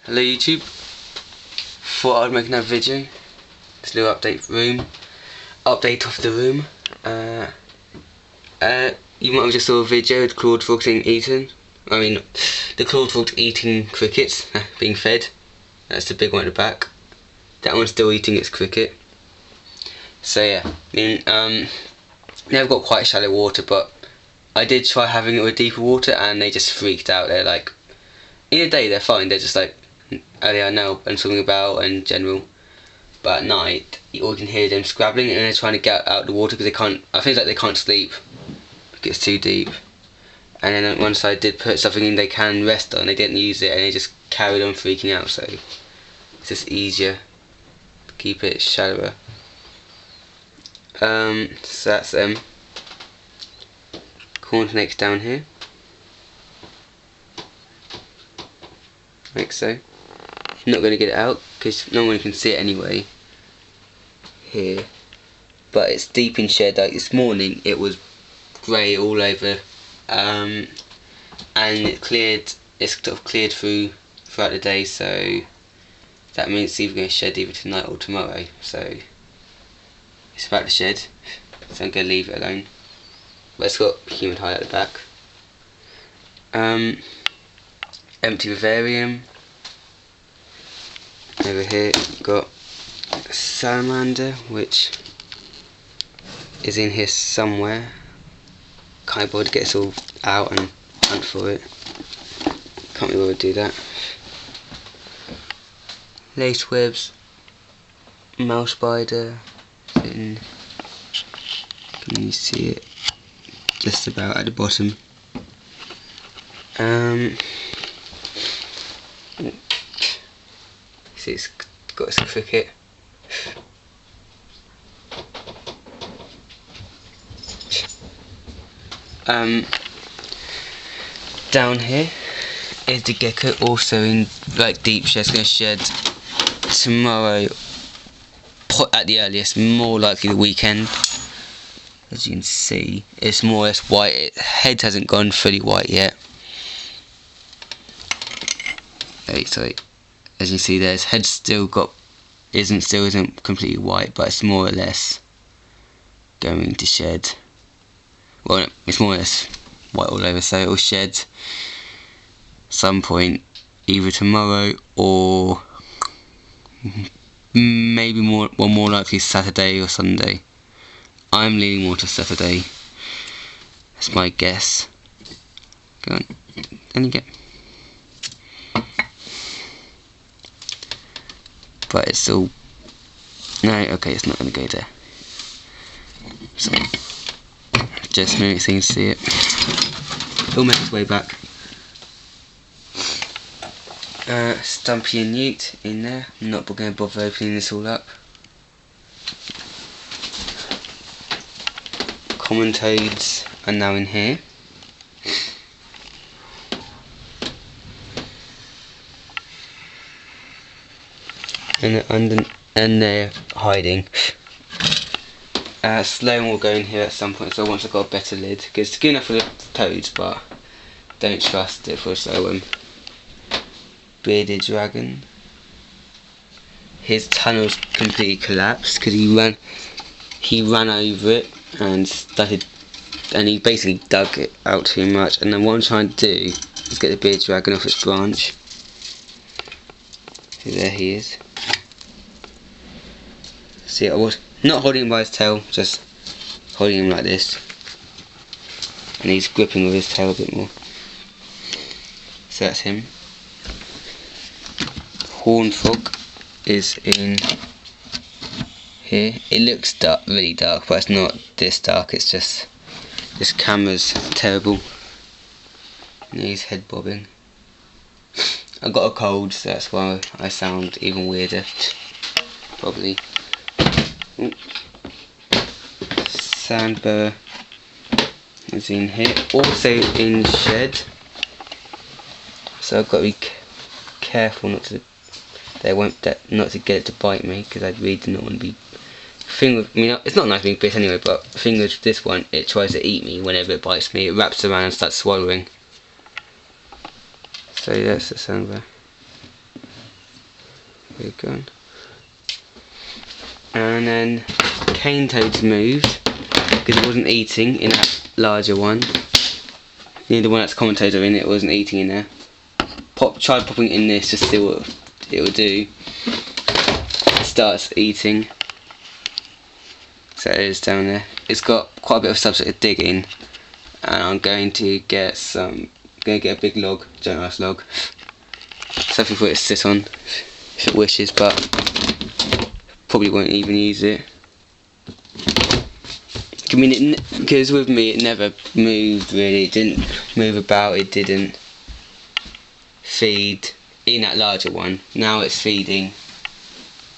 Hello YouTube, thought I'd make another video. This little update of the room. You might have just saw a video of the Claude Frog being eaten. I mean, the Claude Frog eating crickets being fed. That's the big one at the back. That one's still eating its cricket. So yeah, I mean, they've got quite shallow water, but I did try having it with deeper water and they just freaked out. They're like, in the day they're fine, they're just like, they are now and swimming about in general, but at night you can hear them scrabbling and they're trying to get out of the water because they can't. I feel like they can't sleep because it's too deep. And then once I did put something in they can rest on, they didn't use it and they just carried on freaking out. So it's just easier to keep it shallower. So that's them. Corn snakes down here, like so. I'm not going to get it out because no one can see it anyway here, but it's deep in shed. Like this morning it was grey all over, and it's sort of cleared throughout the day, so that means it's either going to shed either tonight or tomorrow. So it's about to shed, so I'm going to leave it alone. But it's got human hide at the back. Empty vivarium. Over here got a salamander, which is in here somewhere. Can't bother to get this all out and hunt for it. Can't be bothered to do that. Lace webs, mouse spider. Can you see it? Just about at the bottom. See, it's got its cricket. Down here is the gecko, also in like deep shed. It's going to shed tomorrow at the earliest, more likely the weekend. As you can see, it's more or less white. Its head hasn't gone fully white yet. Sorry. As you see, there, its head still isn't completely white, but it's more or less going to shed. Well, it's more or less white all over, so it will shed some point either tomorrow or maybe more likely Saturday or Sunday. I'm leaning more to Saturday. That's my guess. Go on, and you get. But it's all no. Okay, it's not going to go there. So just moving so you can see it. It'll make its way back. Stumpy and Newt in there. I'm not going to bother opening this all up. Common toads are now in here. And they're hiding. Sloan will go in here at some point, so once I've got a better lid, because it's good enough for the toads, but don't trust it for a slow one. Bearded dragon. His tunnel's completely collapsed because he ran over it and he basically dug it out too much. And then what I'm trying to do is get the bearded dragon off its branch. So there he is. See, I was not holding him by his tail, just holding him like this, and he's gripping with his tail a bit more. So that's him. Horned frog is in here. It looks dark, really dark, but it's not this dark. It's just this camera's terrible. And he's head bobbing. I got a cold, so that's why I sound even weirder. Probably. Sandburr is in here, also in shed. So I've got to be careful not to get it to bite me, because I really do not want to be. It's not nice being bit anyway, but the thing with this one, it tries to eat me whenever it bites me. It wraps around and starts swallowing. So that's the sandburr. We're gone. And then cane toads moved because it wasn't eating in that larger one. The one that's commentator in it wasn't eating in there. Tried popping it in this to see what it will do. It starts eating. So it is down there. It's got quite a bit of substrate to dig in, and I'm going to get a big log, giant ass log, something for it to sit on if it wishes, but probably won't even use it. I mean, because with me it never moved really. It didn't move about. It didn't feed in that larger one. Now it's feeding.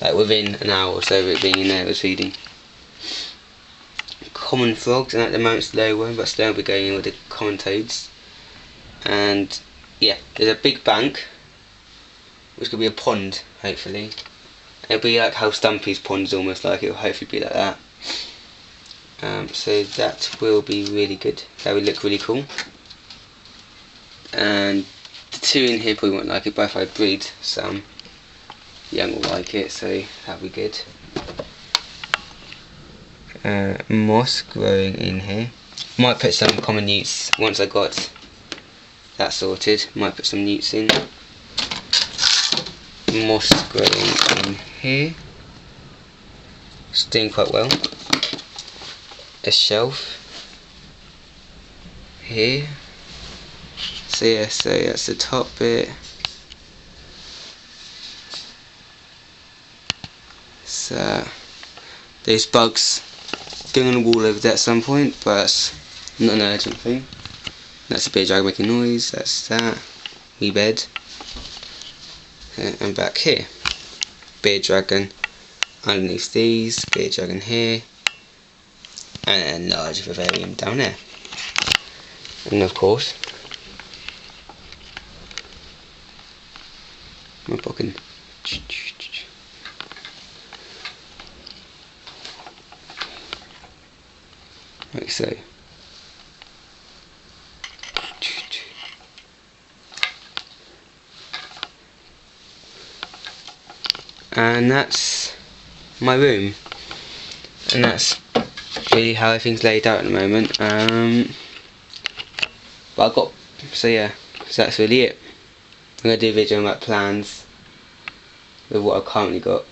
Like within an hour or so of it being in there, it was feeding. Common frogs, and at the moment it's lower, but still we're going in with the common toads. And yeah, there's a big bank, which could be a pond, hopefully. It'll be like how Stumpy's pond is almost like. It'll hopefully be like that. So that will be really good. That would look really cool. And the two in here probably won't like it, but if I breed some, young will like it, so that'll be good. Moss growing in here. Might put some common newts once I got that sorted. Might put some newts in. Moss growing in here. It's doing quite well. A shelf here. So yeah, so that's the top bit. So there's bugs going on the wall over there at some point, but that's not an urgent thing. That's a bearded dragon making noise. That's that. Wee bed. And back here, bearded dragon underneath these. Bearded dragon here. And a large vivarium down there. And of course, my pocket. Like so. And that's my room. And that's really how everything's laid out at the moment. But I've got, so yeah, so that's really it. I'm going to do a video on my plans with what I've currently got.